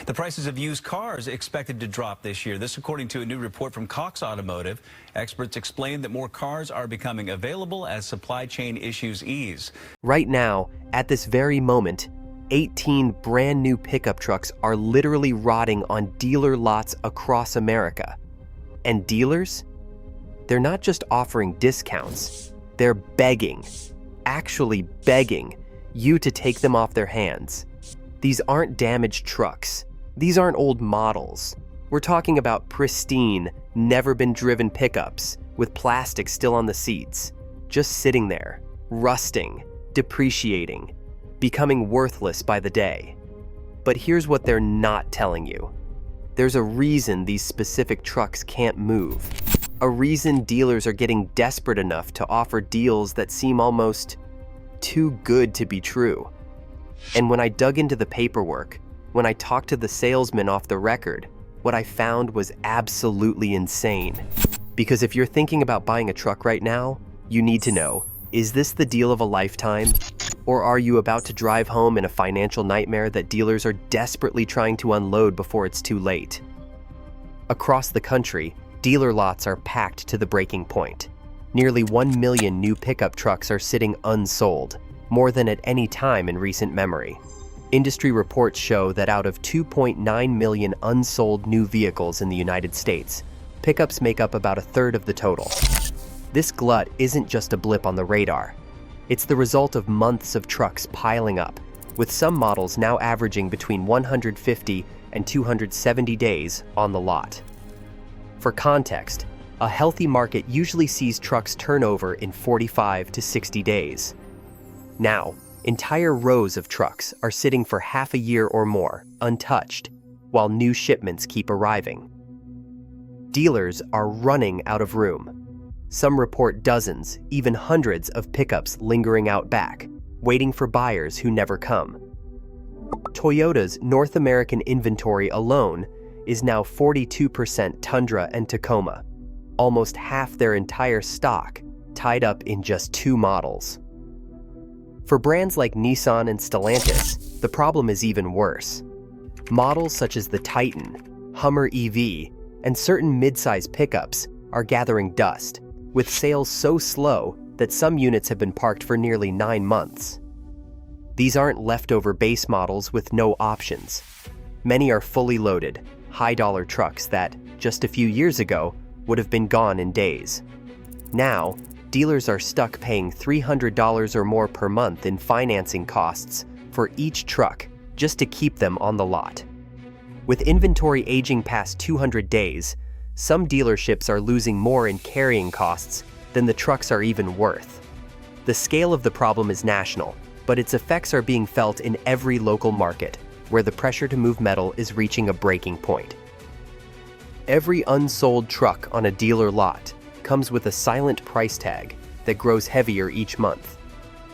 The prices of used cars expected to drop this year. This according to a new report from Cox Automotive. Experts explain that more cars are becoming available as supply chain issues ease. Right now, at this very moment, 18 brand new pickup trucks are literally rotting on dealer lots across America. And dealers? They're not just offering discounts, they're begging, actually begging, you to take them off their hands. These aren't damaged trucks. These aren't old models. We're talking about pristine, never-been-driven pickups with plastic still on the seats, just sitting there, rusting, depreciating, becoming worthless by the day. But here's what they're not telling you. There's a reason these specific trucks can't move. A reason dealers are getting desperate enough to offer deals that seem almost too good to be true. And when I dug into the paperwork, when I talked to the salesman off the record, what I found was absolutely insane. Because if you're thinking about buying a truck right now, you need to know, is this the deal of a lifetime? Or are you about to drive home in a financial nightmare that dealers are desperately trying to unload before it's too late? Across the country, dealer lots are packed to the breaking point. Nearly 1 million new pickup trucks are sitting unsold, more than at any time in recent memory. Industry reports show that out of 2.9 million unsold new vehicles in the United States, pickups make up about a third of the total. This glut isn't just a blip on the radar. It's the result of months of trucks piling up, with some models now averaging between 150 and 270 days on the lot. For context, a healthy market usually sees trucks turn over in 45 to 60 days. Now, entire rows of trucks are sitting for half a year or more, untouched, while new shipments keep arriving. Dealers are running out of room. Some report dozens, even hundreds of pickups lingering out back, waiting for buyers who never come. Toyota's North American inventory alone is now 42% Tundra and Tacoma, almost half their entire stock tied up in just 2 models. For brands like Nissan and Stellantis, the problem is even worse. Models such as the Titan, Hummer EV, and certain mid-size pickups are gathering dust, with sales so slow that some units have been parked for nearly 9 months. These aren't leftover base models with no options. Many are fully loaded, high-dollar trucks that, just a few years ago, would have been gone in days. Now, dealers are stuck paying $300 or more per month in financing costs for each truck just to keep them on the lot. With inventory aging past 200 days, some dealerships are losing more in carrying costs than the trucks are even worth. The scale of the problem is national, but its effects are being felt in every local market, where the pressure to move metal is reaching a breaking point. Every unsold truck on a dealer lot comes with a silent price tag that grows heavier each month.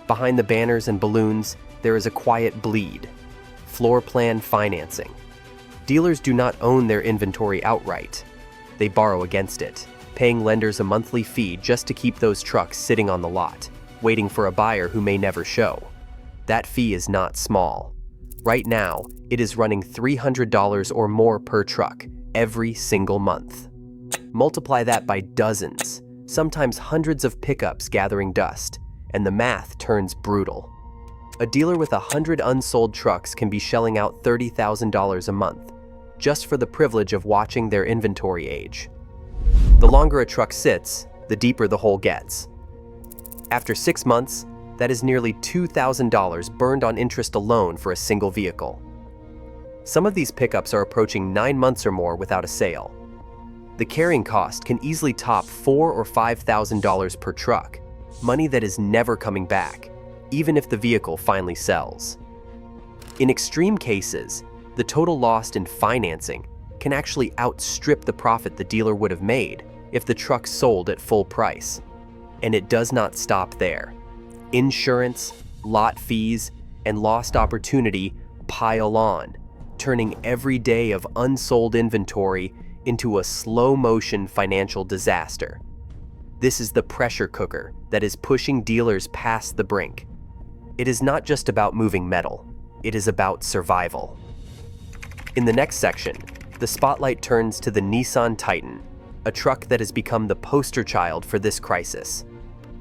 Behind the banners and balloons, there is a quiet bleed: floor plan financing. Dealers do not own their inventory outright. They borrow against it, paying lenders a monthly fee just to keep those trucks sitting on the lot, waiting for a buyer who may never show. That fee is not small. Right now, it is running $300 or more per truck every single month. Multiply that by dozens, sometimes hundreds of pickups gathering dust, and the math turns brutal. A dealer with 100 unsold trucks can be shelling out $30,000 a month, just for the privilege of watching their inventory age. The longer a truck sits, the deeper the hole gets. After 6 months, that is nearly $2,000 burned on interest alone for a single vehicle. Some of these pickups are approaching 9 months or more without a sale. The carrying cost can easily top $4,000 or $5,000 per truck, money that is never coming back, even if the vehicle finally sells. In extreme cases, the total lost in financing can actually outstrip the profit the dealer would have made if the truck sold at full price. And it does not stop there. Insurance, lot fees, and lost opportunity pile on, turning every day of unsold inventory into a slow-motion financial disaster. This is the pressure cooker that is pushing dealers past the brink. It is not just about moving metal, it is about survival. In the next section, the spotlight turns to the Nissan Titan, a truck that has become the poster child for this crisis,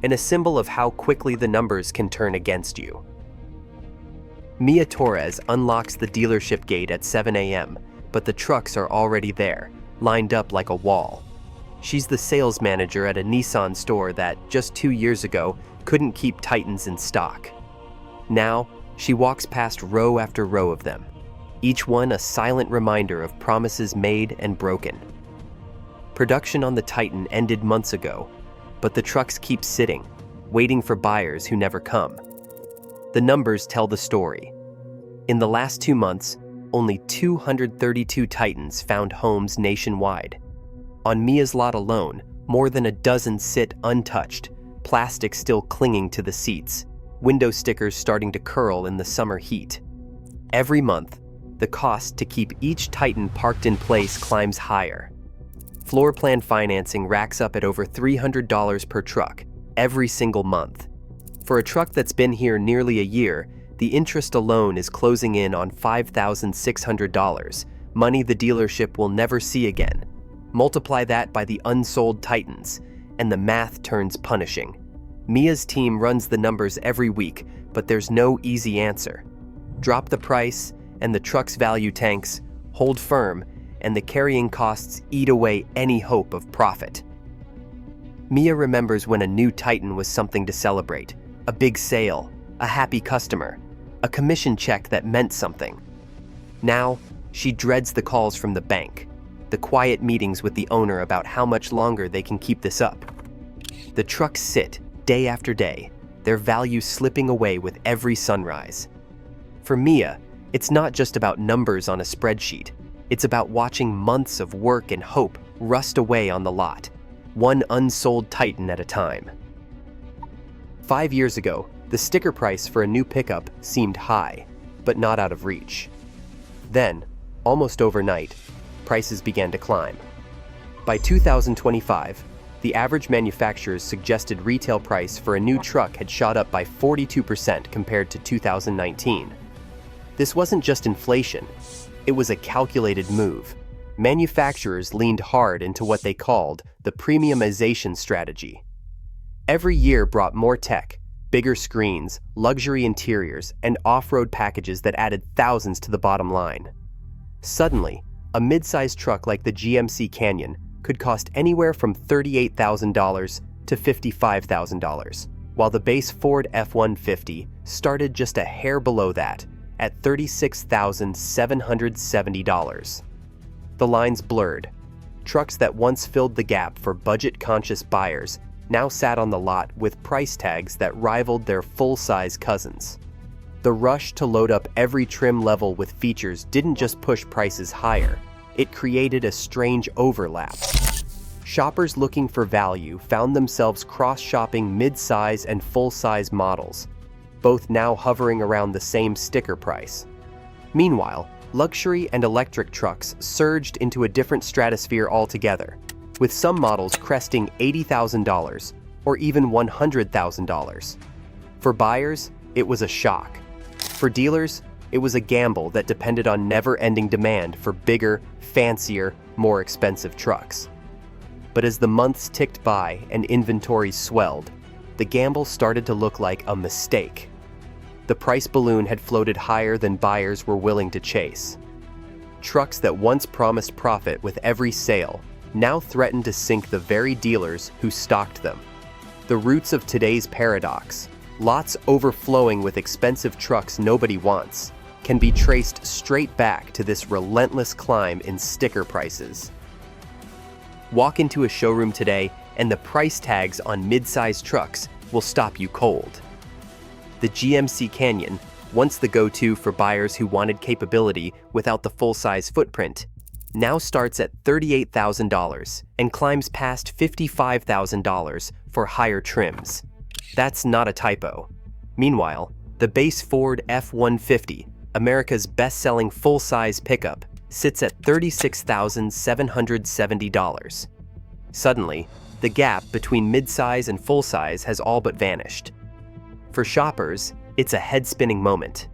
and a symbol of how quickly the numbers can turn against you. Mia Torres unlocks the dealership gate at 7 a.m., but the trucks are already there, lined up like a wall. She's the sales manager at a Nissan store that, just 2 years ago, couldn't keep Titans in stock. Now, she walks past row after row of them, each one a silent reminder of promises made and broken. Production on the Titan ended months ago, but the trucks keep sitting, waiting for buyers who never come. The numbers tell the story. In the last 2 months, only 232 Titans found homes nationwide. On Mia's lot alone, more than a dozen sit untouched, plastic still clinging to the seats, window stickers starting to curl in the summer heat. Every month, the cost to keep each Titan parked in place climbs higher. Floor plan financing racks up at over $300 per truck every single month. For a truck that's been here nearly a year, the interest alone is closing in on $5,600, money the dealership will never see again. Multiply that by the unsold Titans, and the math turns punishing. Mia's team runs the numbers every week, but there's no easy answer. Drop the price, and the truck's value tanks. Hold firm, and the carrying costs eat away any hope of profit. Mia remembers when a new Titan was something to celebrate. A big sale, a happy customer, a commission check that meant something. Now, she dreads the calls from the bank, the quiet meetings with the owner about how much longer they can keep this up. The trucks sit, day after day, their value slipping away with every sunrise. For Mia, it's not just about numbers on a spreadsheet. It's about watching months of work and hope rust away on the lot, one unsold Titan at a time. 5 years ago, the sticker price for a new pickup seemed high, but not out of reach. Then, almost overnight, prices began to climb. By 2025, the average manufacturer's suggested retail price for a new truck had shot up by 42% compared to 2019. This wasn't just inflation, it was a calculated move. Manufacturers leaned hard into what they called the premiumization strategy. Every year brought more tech, bigger screens, luxury interiors, and off-road packages that added thousands to the bottom line. Suddenly, a mid-sized truck like the GMC Canyon could cost anywhere from $38,000 to $55,000, while the base Ford F-150 started just a hair below that, at $36,770. The lines blurred. Trucks that once filled the gap for budget-conscious buyers now sat on the lot with price tags that rivaled their full-size cousins. The rush to load up every trim level with features didn't just push prices higher, it created a strange overlap. Shoppers looking for value found themselves cross-shopping mid-size and full-size models, both now hovering around the same sticker price. Meanwhile, luxury and electric trucks surged into a different stratosphere altogether, with some models cresting $80,000 or even $100,000. For buyers, it was a shock. For dealers, it was a gamble that depended on never-ending demand for bigger, fancier, more expensive trucks. But as the months ticked by and inventories swelled, the gamble started to look like a mistake. The price balloon had floated higher than buyers were willing to chase. Trucks that once promised profit with every sale now threatened to sink the very dealers who stocked them. The roots of today's paradox, lots overflowing with expensive trucks nobody wants, can be traced straight back to this relentless climb in sticker prices. Walk into a showroom today and the price tags on mid-sized trucks will stop you cold. The GMC Canyon, once the go-to for buyers who wanted capability without the full-size footprint, now starts at $38,000 and climbs past $55,000 for higher trims. That's not a typo. Meanwhile, the base Ford F-150, America's best-selling full-size pickup, sits at $36,770. Suddenly, the gap between mid-size and full-size has all but vanished. For shoppers, it's a head-spinning moment.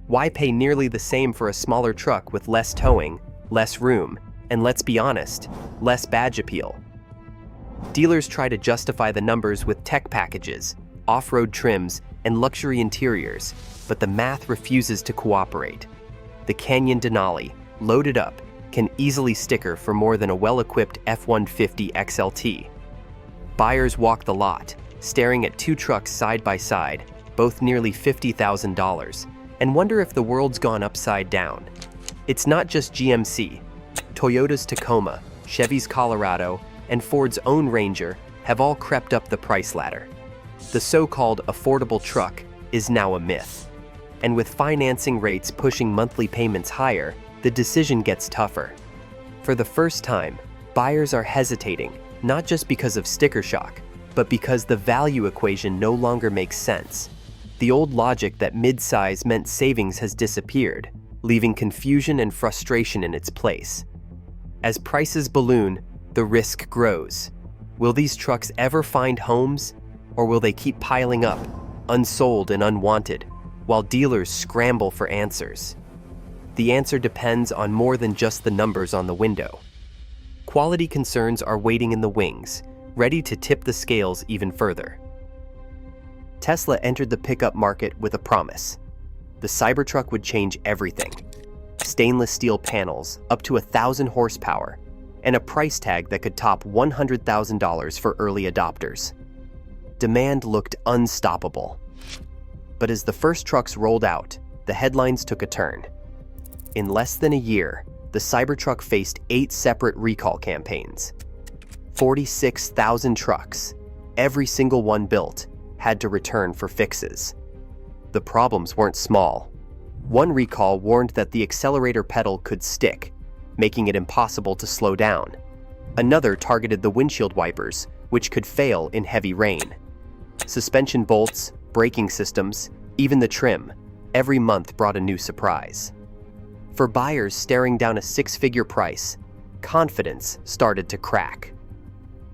Why pay nearly the same for a smaller truck with less towing, less room, and let's be honest, less badge appeal? Dealers try to justify the numbers with tech packages, off-road trims, and luxury interiors, but the math refuses to cooperate. The Canyon Denali, loaded up, can easily sticker for more than a well-equipped F-150 XLT. Buyers walk the lot, staring at two trucks side by side, both nearly $50,000, and wonder if the world's gone upside down. It's not just GMC. Toyota's Tacoma, Chevy's Colorado, and Ford's own Ranger have all crept up the price ladder. The so-called affordable truck is now a myth. And with financing rates pushing monthly payments higher, the decision gets tougher. For the first time, buyers are hesitating, not just because of sticker shock, but because the value equation no longer makes sense. The old logic that mid-size meant savings has disappeared, leaving confusion and frustration in its place. As prices balloon, the risk grows. Will these trucks ever find homes, or will they keep piling up, unsold and unwanted, while dealers scramble for answers? The answer depends on more than just the numbers on the window. Quality concerns are waiting in the wings, ready to tip the scales even further. Tesla entered the pickup market with a promise. The Cybertruck would change everything. Stainless steel panels, up to 1,000 horsepower, and a price tag that could top $100,000 for early adopters. Demand looked unstoppable. But as the first trucks rolled out, the headlines took a turn. In less than a year, the Cybertruck faced 8 separate recall campaigns. 46,000 trucks, every single one built, had to return for fixes. The problems weren't small. One recall warned that the accelerator pedal could stick, making it impossible to slow down. Another targeted the windshield wipers, which could fail in heavy rain. Suspension bolts, braking systems, even the trim, every month brought a new surprise. For buyers staring down a 6-figure price, confidence started to crack.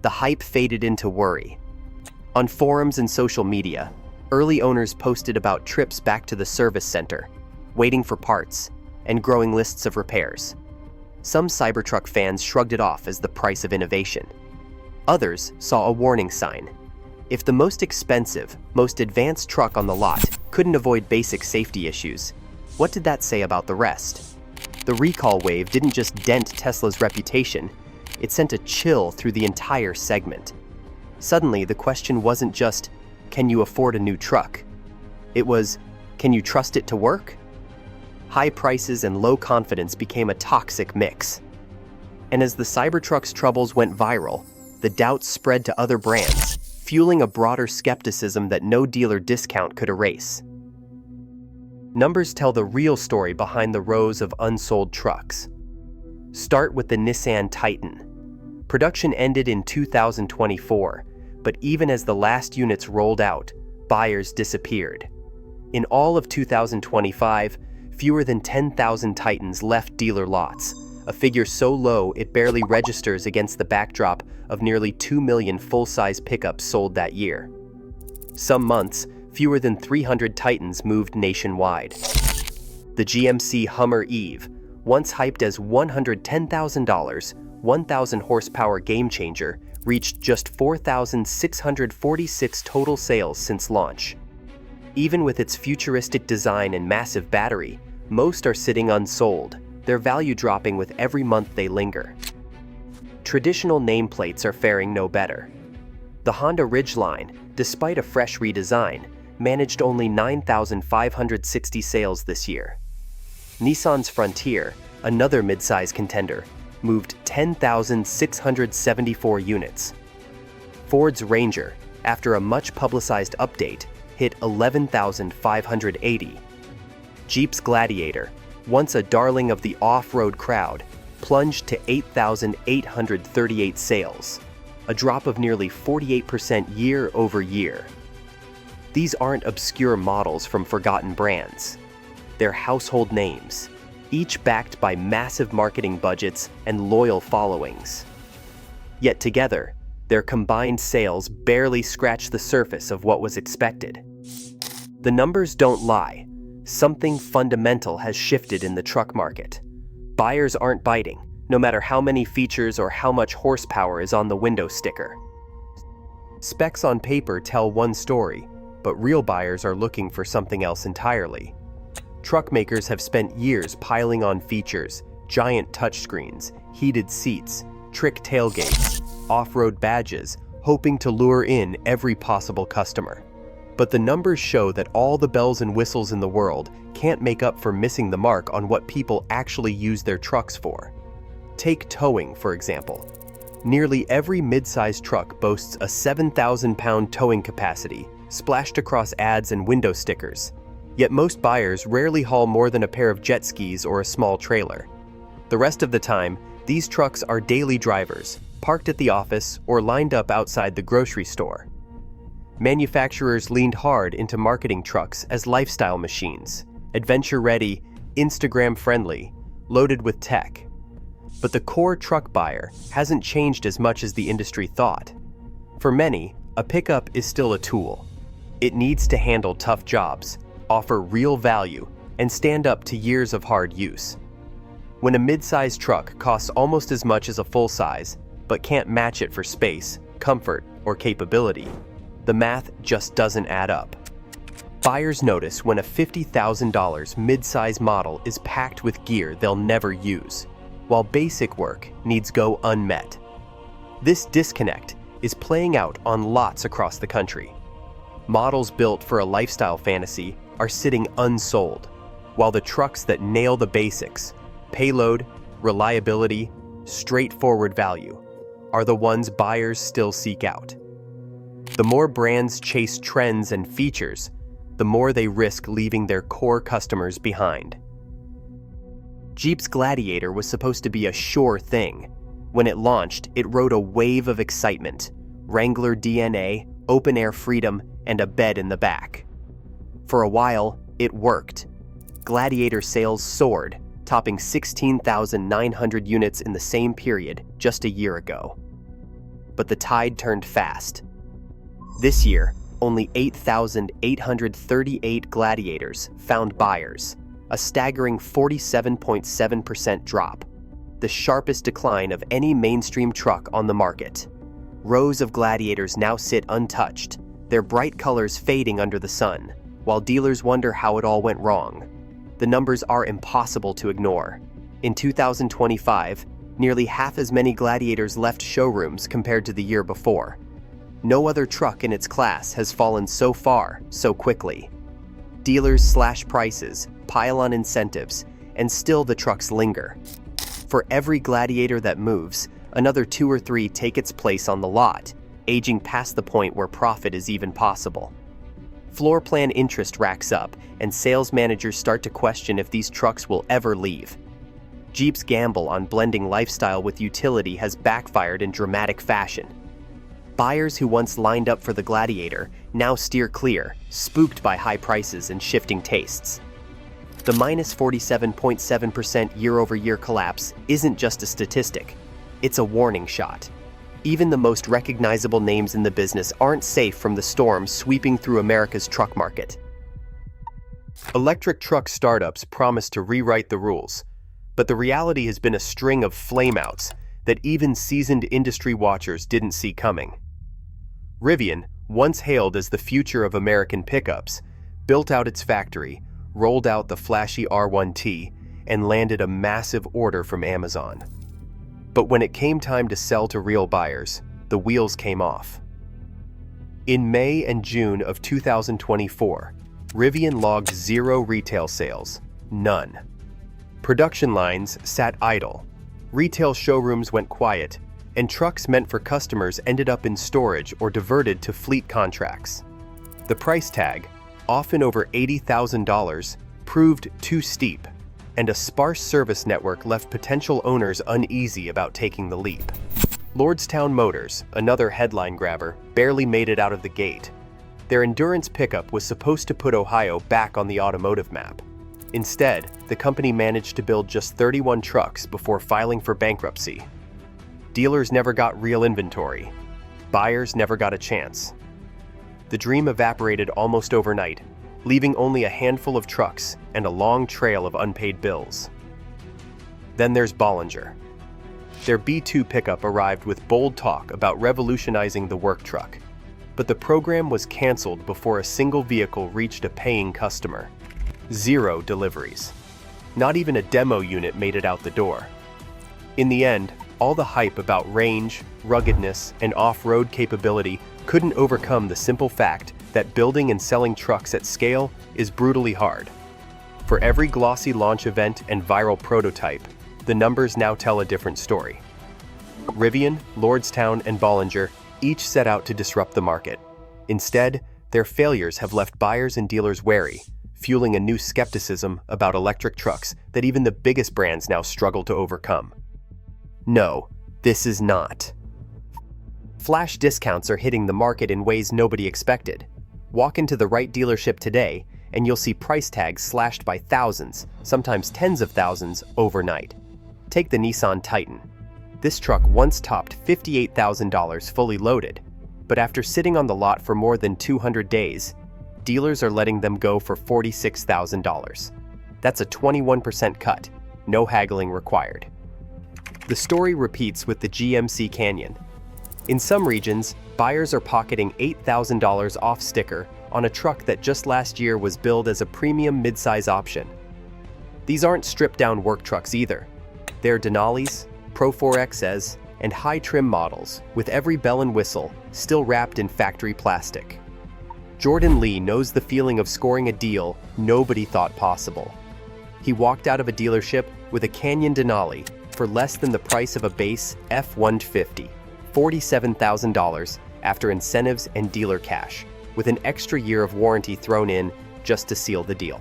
The hype faded into worry. On forums and social media, early owners posted about trips back to the service center, waiting for parts, and growing lists of repairs. Some Cybertruck fans shrugged it off as the price of innovation. Others saw a warning sign. If the most expensive, most advanced truck on the lot couldn't avoid basic safety issues, what did that say about the rest? The recall wave didn't just dent Tesla's reputation, it sent a chill through the entire segment. Suddenly, the question wasn't just, can you afford a new truck? It was, can you trust it to work? High prices and low confidence became a toxic mix. And as the Cybertruck's troubles went viral, the doubts spread to other brands, fueling a broader skepticism that no dealer discount could erase. Numbers tell the real story behind the rows of unsold trucks. Start with the Nissan Titan. Production ended in 2024, but even as the last units rolled out, buyers disappeared. In all of 2025, fewer than 10,000 Titans left dealer lots, a figure so low it barely registers against the backdrop of nearly 2 million full-size pickups sold that year. Some months, fewer than 300 Titans moved nationwide. The GMC Hummer Eve, once hyped as $110,000, 1,000 horsepower game-changer, reached just 4,646 total sales since launch. Even with its futuristic design and massive battery, most are sitting unsold, their value dropping with every month they linger. Traditional nameplates are faring no better. The Honda Ridgeline, despite a fresh redesign, managed only 9,560 sales this year. Nissan's Frontier, another midsize contender, moved 10,674 units. Ford's Ranger, after a much-publicized update, hit 11,580. Jeep's Gladiator, once a darling of the off-road crowd, plunged to 8,838 sales, a drop of nearly 48% year over year. These aren't obscure models from forgotten brands. They're household names, each backed by massive marketing budgets and loyal followings. Yet together, their combined sales barely scratch the surface of what was expected. The numbers don't lie. something fundamental has shifted in the truck market. Buyers aren't biting, no matter how many features or how much horsepower is on the window sticker. Specs on paper tell one story, but real buyers are looking for something else entirely. Truck makers have spent years piling on features, giant touchscreens, heated seats, trick tailgates, off-road badges, hoping to lure in every possible customer. But the numbers show that all the bells and whistles in the world can't make up for missing the mark on what people actually use their trucks for. Take towing, for example. Nearly every mid-sized truck boasts a 7,000-pound towing capacity, splashed across ads and window stickers. Yet most buyers rarely haul more than a pair of jet skis or a small trailer. The rest of the time, these trucks are daily drivers, parked at the office or lined up outside the grocery store. Manufacturers leaned hard into marketing trucks as lifestyle machines, adventure-ready, Instagram-friendly, loaded with tech. But the core truck buyer hasn't changed as much as the industry thought. For many, a pickup is still a tool. It needs to handle tough jobs, offer real value, and stand up to years of hard use. When a mid-sized truck costs almost as much as a full-size, but can't match it for space, comfort, or capability, the math just doesn't add up. Buyers notice when a $50,000 mid-size model is packed with gear they'll never use, while basic work needs go unmet. This disconnect is playing out on lots across the country. Models built for a lifestyle fantasy are sitting unsold, while the trucks that nail the basics, payload, reliability, straightforward value, are the ones buyers still seek out. The more brands chase trends and features, the more they risk leaving their core customers behind. Jeep's Gladiator was supposed to be a sure thing. When it launched, it rode a wave of excitement, Wrangler DNA, open-air freedom, and a bed in the back. For a while, it worked. Gladiator sales soared, topping 16,900 units in the same period just a year ago. But the tide turned fast. This year, only 8,838 Gladiators found buyers, a staggering 47.7% drop, the sharpest decline of any mainstream truck on the market. Rows of Gladiators now sit untouched, their bright colors fading under the sun, while dealers wonder how it all went wrong. The numbers are impossible to ignore. In 2025, nearly half as many Gladiators left showrooms compared to the year before. No other truck in its class has fallen so far, so quickly. Dealers slash prices, pile on incentives, and still the trucks linger. For every Gladiator that moves, another 2 or 3 take its place on the lot, aging past the point where profit is even possible. Floor plan interest racks up, and sales managers start to question if these trucks will ever leave. Jeep's gamble on blending lifestyle with utility has backfired in dramatic fashion. Buyers who once lined up for the Gladiator now steer clear, spooked by high prices and shifting tastes. The minus 47.7% year-over-year collapse isn't just a statistic, it's a warning shot. Even the most recognizable names in the business aren't safe from the storm sweeping through America's truck market. Electric truck startups promise to rewrite the rules, but the reality has been a string of flameouts that even seasoned industry watchers didn't see coming. Rivian, once hailed as the future of American pickups, built out its factory, rolled out the flashy R1T, and landed a massive order from Amazon. But when it came time to sell to real buyers, the wheels came off. In May and June of 2024, Rivian logged 0 retail sales, none. Production lines sat idle, retail showrooms went quiet, and trucks meant for customers ended up in storage or diverted to fleet contracts. The price tag, often over $80,000, proved too steep, and a sparse service network left potential owners uneasy about taking the leap. Lordstown Motors, another headline grabber, barely made it out of the gate. Their endurance pickup was supposed to put Ohio back on the automotive map. Instead, the company managed to build just 31 trucks before filing for bankruptcy. Dealers never got real inventory. Buyers never got a chance. The dream evaporated almost overnight, leaving only a handful of trucks and a long trail of unpaid bills. Then there's Bollinger. Their B2 pickup arrived with bold talk about revolutionizing the work truck, but the program was canceled before a single vehicle reached a paying customer. 0 deliveries. Not even a demo unit made it out the door. In the end, all the hype about range, ruggedness, and off-road capability couldn't overcome the simple fact that building and selling trucks at scale is brutally hard. For every glossy launch event and viral prototype, the numbers now tell a different story. Rivian, Lordstown, and Bollinger each set out to disrupt the market. Instead, their failures have left buyers and dealers wary, fueling a new skepticism about electric trucks that even the biggest brands now struggle to overcome. No, this is not. Flash discounts are hitting the market in ways nobody expected. Walk into the right dealership today, and you'll see price tags slashed by thousands, sometimes tens of thousands, overnight. Take the Nissan Titan. This truck once topped $58,000 fully loaded, but after sitting on the lot for more than 200 days, dealers are letting them go for $46,000. That's a 21% cut, no haggling required. The story repeats with the GMC Canyon. In some regions, buyers are pocketing $8,000 off sticker on a truck that just last year was billed as a premium midsize option. These aren't stripped-down work trucks either. They're Denali's, Pro 4XS, and high-trim models, with every bell and whistle still wrapped in factory plastic. Jordan Lee knows the feeling of scoring a deal nobody thought possible. He walked out of a dealership with a Canyon Denali for less than the price of a base F-150, $47,000 after incentives and dealer cash, with an extra year of warranty thrown in just to seal the deal.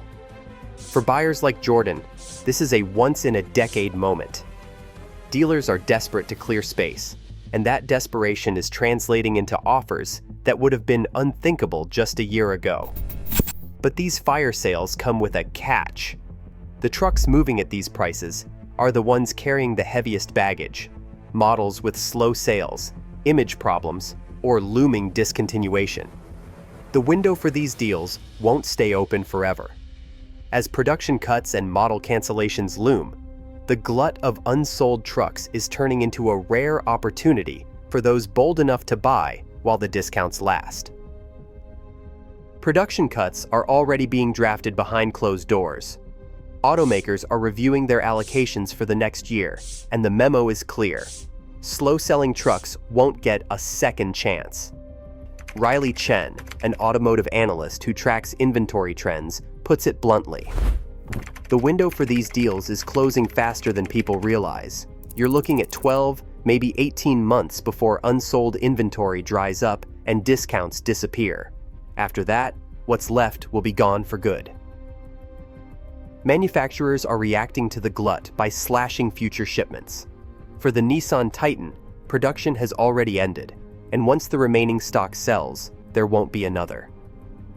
For buyers like Jordan, this is a once-in-a-decade moment. Dealers are desperate to clear space, and that desperation is translating into offers that would have been unthinkable just a year ago. But these fire sales come with a catch. The trucks moving at these prices are the ones carrying the heaviest baggage, models with slow sales, image problems, or looming discontinuation. The window for these deals won't stay open forever. As production cuts and model cancellations loom, the glut of unsold trucks is turning into a rare opportunity for those bold enough to buy while the discounts last. Production cuts are already being drafted behind closed doors. Automakers are reviewing their allocations for the next year, and the memo is clear. Slow-selling trucks won't get a second chance. Riley Chen, an automotive analyst who tracks inventory trends, puts it bluntly. The window for these deals is closing faster than people realize. You're looking at 12, maybe 18 months before unsold inventory dries up and discounts disappear. After that, what's left will be gone for good. Manufacturers are reacting to the glut by slashing future shipments. For the Nissan Titan, production has already ended, and once the remaining stock sells, there won't be another.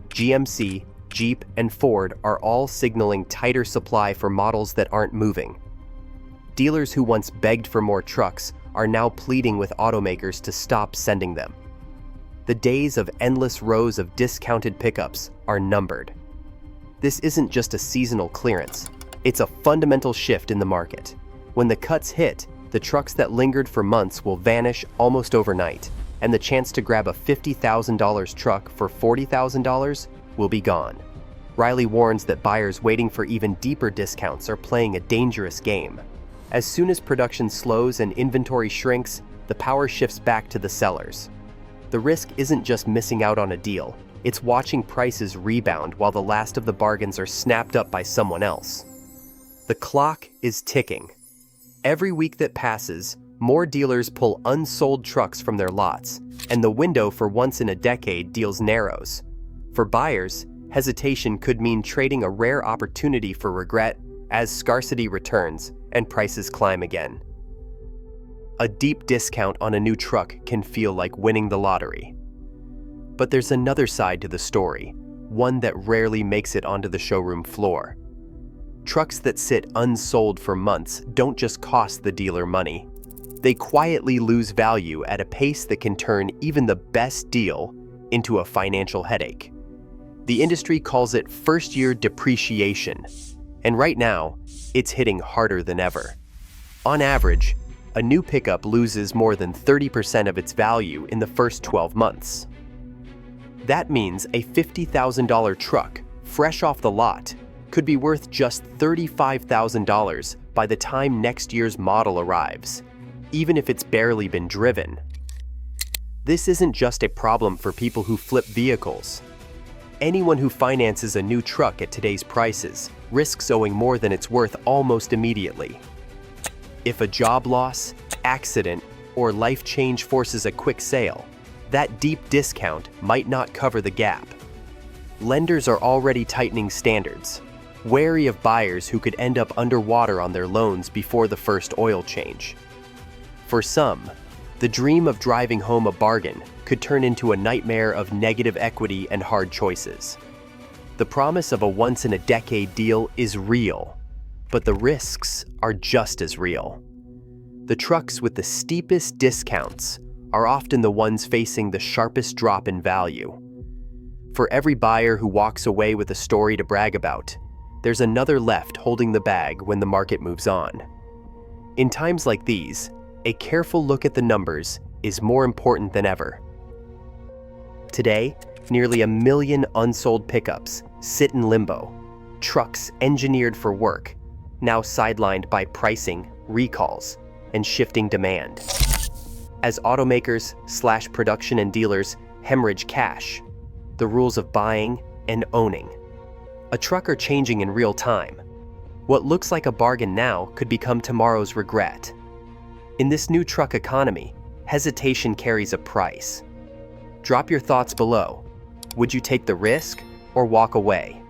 GMC, Jeep, and Ford are all signaling tighter supply for models that aren't moving. Dealers who once begged for more trucks are now pleading with automakers to stop sending them. The days of endless rows of discounted pickups are numbered. This isn't just a seasonal clearance, it's a fundamental shift in the market. When the cuts hit, the trucks that lingered for months will vanish almost overnight, and the chance to grab a $50,000 truck for $40,000 will be gone. Riley warns that buyers waiting for even deeper discounts are playing a dangerous game. As soon as production slows and inventory shrinks, the power shifts back to the sellers. The risk isn't just missing out on a deal, it's watching prices rebound while the last of the bargains are snapped up by someone else. The clock is ticking. Every week that passes, more dealers pull unsold trucks from their lots, and the window for once-in-a-decade deals narrows. For buyers, hesitation could mean trading a rare opportunity for regret as scarcity returns and prices climb again. A deep discount on a new truck can feel like winning the lottery. But there's another side to the story, one that rarely makes it onto the showroom floor. Trucks that sit unsold for months don't just cost the dealer money. They quietly lose value at a pace that can turn even the best deal into a financial headache. The industry calls it first-year depreciation, and right now, it's hitting harder than ever. On average, a new pickup loses more than 30% of its value in the first 12 months. That means a $50,000 truck, fresh off the lot, could be worth just $35,000 by the time next year's model arrives, even if it's barely been driven. This isn't just a problem for people who flip vehicles. Anyone who finances a new truck at today's prices risks owing more than it's worth almost immediately. If a job loss, accident, or life change forces a quick sale, that deep discount might not cover the gap. Lenders are already tightening standards, wary of buyers who could end up underwater on their loans before the first oil change. For some, the dream of driving home a bargain could turn into a nightmare of negative equity and hard choices. The promise of a once-in-a-decade deal is real, but the risks are just as real. The trucks with the steepest discounts are often the ones facing the sharpest drop in value. For every buyer who walks away with a story to brag about, there's another left holding the bag when the market moves on. In times like these, a careful look at the numbers is more important than ever. Today, nearly 1 million unsold pickups sit in limbo, trucks engineered for work, now sidelined by pricing, recalls, and shifting demand. As automakers/production and dealers hemorrhage cash, the rules of buying and owning a truck are changing in real time. What looks like a bargain now could become tomorrow's regret. In this new truck economy, hesitation carries a price. Drop your thoughts below. Would you take the risk or walk away?